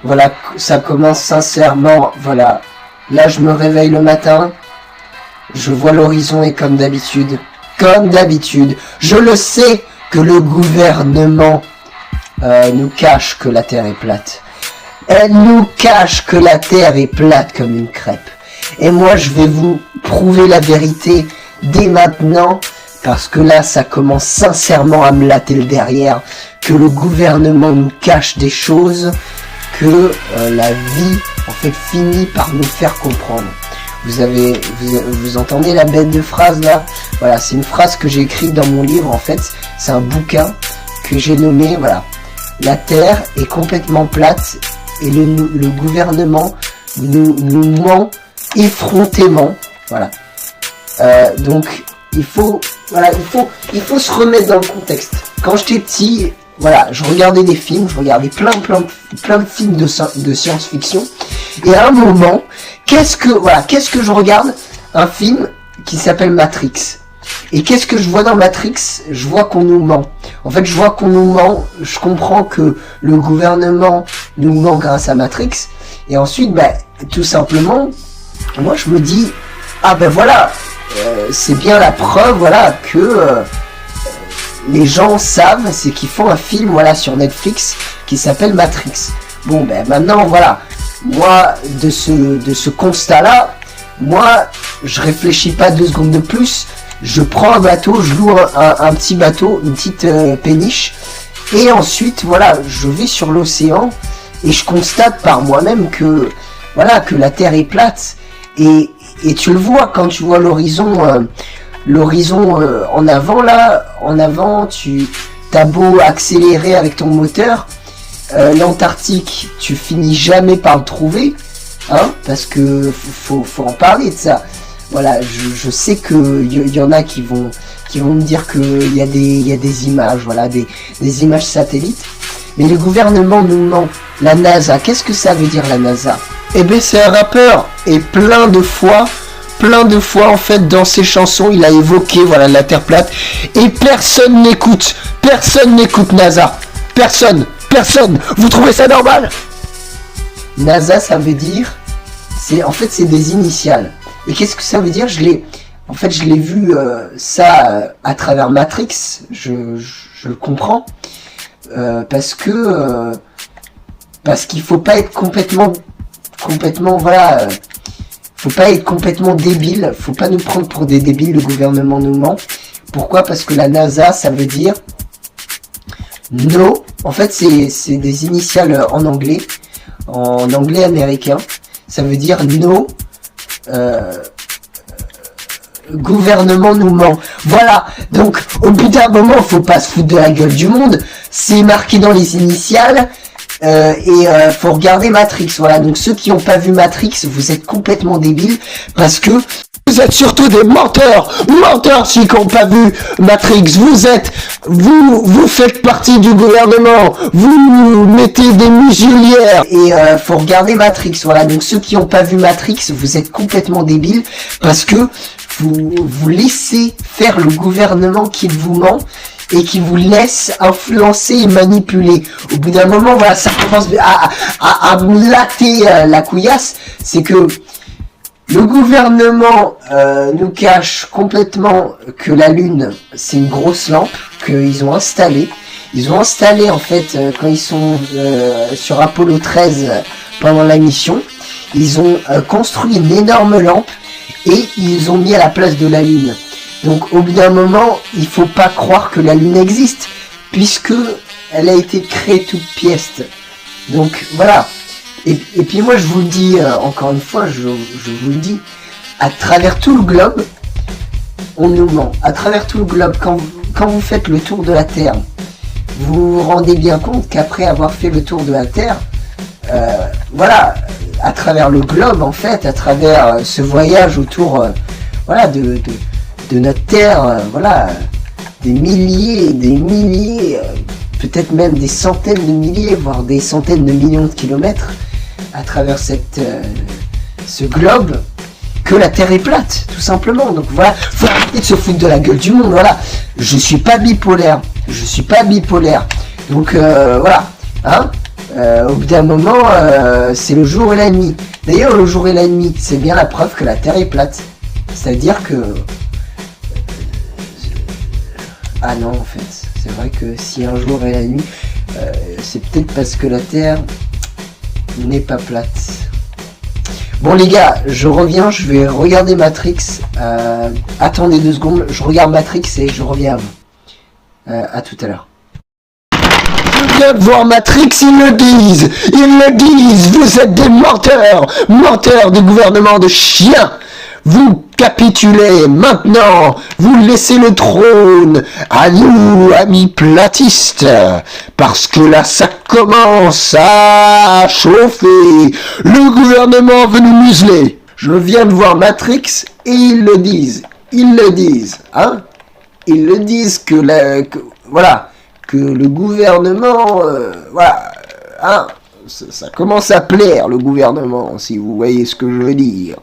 Voilà, ça commence sincèrement, voilà. Là, je me réveille le matin, je vois l'horizon et comme d'habitude, je le sais que le gouvernement nous cache que la Terre est plate. Elle nous cache que la Terre est plate comme une crêpe. Et moi, je vais vous prouver la vérité dès maintenant, parce que là, ça commence sincèrement à me latter le derrière, que le gouvernement nous cache des choses, que la vie, en fait, finit par nous faire comprendre. Vous entendez la bête de phrase là? Voilà, c'est une phrase que j'ai écrite dans mon livre, en fait. C'est un bouquin que j'ai nommé, voilà. La Terre est complètement plate et le gouvernement nous ment effrontément. Voilà. Donc, il faut se remettre dans le contexte. Quand j'étais petit, voilà, je regardais des films, je regardais plein de films de science-fiction. Et à un moment, qu'est-ce que je regarde? Un film qui s'appelle Matrix. Et qu'est-ce que je vois dans Matrix? Je vois qu'on nous ment. En fait, je vois qu'on nous ment. Je comprends que le gouvernement nous ment grâce à Matrix. Et ensuite, tout simplement, moi je me dis, ah ben voilà, c'est bien la preuve, voilà, que les gens savent, c'est qu'ils font un film, voilà, sur Netflix qui s'appelle Matrix. Bon, ben maintenant, voilà, moi, de ce constat-là, moi, je réfléchis pas 2 secondes de plus. Je prends un bateau, je loue un petit bateau, une petite péniche, et ensuite, voilà, je vais sur l'océan et je constate par moi-même que, voilà, que la Terre est plate. Et tu le vois quand tu vois l'horizon, en avant là, t'as beau accélérer avec ton moteur, l'Antarctique, tu finis jamais par le trouver, hein, parce que faut en parler de ça. Voilà, je sais que y en a qui vont me dire que il y a des images, voilà, des images satellites. Mais le gouvernement nous ment. La NASA, qu'est-ce que ça veut dire la NASA? Eh ben c'est un rappeur, et plein de fois en fait dans ses chansons il a évoqué, voilà, la Terre plate, et personne n'écoute NASA, personne. Vous trouvez ça normal? NASA, ça veut dire, c'est des initiales. Et qu'est-ce que ça veut dire? Je l'ai vu ça à travers Matrix, je le comprends, parce qu'il faut pas être complètement voilà, faut pas être complètement débile, faut pas nous prendre pour des débiles, le gouvernement nous ment. Pourquoi? Parce que la NASA, ça veut dire no, en fait c'est des initiales en anglais américain, ça veut dire no, gouvernement nous ment. Voilà, donc au bout d'un moment, faut pas se foutre de la gueule du monde, c'est marqué dans les initiales. Faut regarder Matrix, voilà. Donc ceux qui n'ont pas vu Matrix, vous êtes complètement débiles, parce que vous êtes surtout des menteurs, ceux qui n'ont pas vu Matrix. Vous faites partie du gouvernement, vous mettez des muselières, et faut regarder Matrix, voilà. Donc ceux qui n'ont pas vu Matrix, vous êtes complètement débiles, parce que vous laissez faire le gouvernement qui vous ment et qui vous laisse influencer et manipuler. Au bout d'un moment, voilà, ça commence à me latter la couillasse. C'est que le gouvernement nous cache complètement que la Lune, c'est une grosse lampe qu'ils ont installée. Ils ont installé, en fait, quand ils sont sur Apollo 13 pendant la mission, ils ont construit une énorme lampe et ils ont mis à la place de la Lune. Donc au bout d'un moment, il faut pas croire que la Lune existe, puisque elle a été créée toute pièce. Donc voilà. Et puis moi je vous le dis, encore une fois, je vous le dis, à travers tout le globe, on nous ment. À travers tout le globe, quand vous faites le tour de la Terre, vous vous rendez bien compte qu'après avoir fait le tour de la Terre, voilà, à travers le globe en fait, à travers ce voyage autour, voilà, de notre Terre, voilà, des milliers, peut-être même des centaines de milliers, voire des centaines de millions de kilomètres à travers ce globe, que la Terre est plate, tout simplement. Donc voilà, faut arrêter de se foutre de la gueule du monde, voilà. Je suis pas bipolaire. Donc voilà, hein. Au bout d'un moment, c'est le jour et la nuit. D'ailleurs, le jour et la nuit, c'est bien la preuve que la Terre est plate. C'est-à-dire que... Ah non, en fait, c'est vrai que si un jour et la nuit, c'est peut-être parce que la Terre n'est pas plate. Bon les gars, je reviens, je vais regarder Matrix. Attendez 2 secondes, je regarde Matrix et je reviens à vous. À tout à l'heure. Je viens de voir Matrix, ils le disent, vous êtes des menteurs du gouvernement de chiens. Vous capitulez maintenant, vous laissez le trône à nous, amis platistes, parce que là ça commence à chauffer, le gouvernement veut nous museler. Je viens de voir Matrix et ils le disent, hein. Ils le disent que le gouvernement, hein, ça commence à plaire le gouvernement, si vous voyez ce que je veux dire.